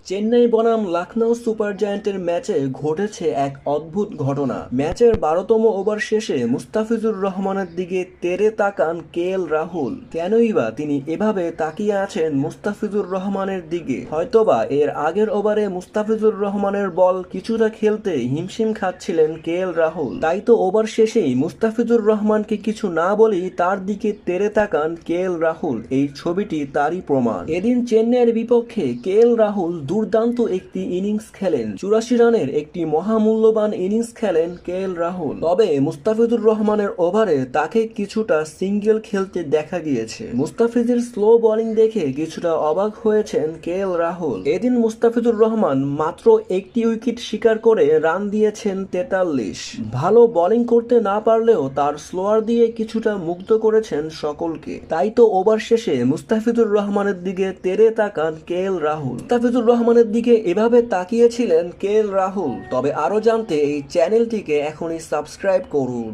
চেন্নাই বনাম লখনৌ সুপার জায়ান্টের ম্যাচে ঘটেছে এক অদ্ভুত ঘটনা। ম্যাচের ১২তম ওভার শেষে মুস্তাফিজুর রহমানের দিকে তেড়ে তাকান রাহুল। কেনই বা তিনি এভাবে তাকিয়ে আছেন মুস্তাফিজুর রহমানের দিকে? হয়তোবা এর আগের ওভারে মুস্তাফিজুর রহমানের বল কিছুটা খেলতে হিমশিম খাচ্ছিলেন রাহুল, তাই তো ওভার শেষেই মুস্তাফিজুর রহমানকে কিছু না বলেই তার দিকে তেড়ে তাকান রাহুল। এই ছবিটি তারই প্রমাণ। এদিন চেন্নাইয়ের বিপক্ষে রাহুল দুর্দান্ত একটি ইনিংস খেলেন। ৮৪ রানের একটি মহামূল্যবান ইনিংস খেলেন রাহুল। তবে মুস্তাফিজুর রহমানের ওভারে তাকে কিছুটা সিঙ্গেল খেলতে দেখা গিয়েছে। মুস্তাফিজের স্লো বোলিং দেখে কিছুটা অবাক হয়েছেন রাহুল। এদিন মুস্তাফিজুর রহমান মাত্র একটি উইকেট শিকার করে রান দিয়েছেন ৪৩। ভালো বোলিং করতে না পারলেও তার স্লোয়ার দিয়ে কিছুটা মুগ্ধ করেছেন সকলকে। তাই তো ওভার শেষে মুস্তাফিজুর রহমানের দিকে তেড়ে তাকান রাহুল। মুস্তাফিজুর রহমানের দিকে এভাবে তাকিয়েছিলেন রাহুল। তবে আরো জানতে এই চ্যানেলটিকে এখনই সাবস্ক্রাইব করুন।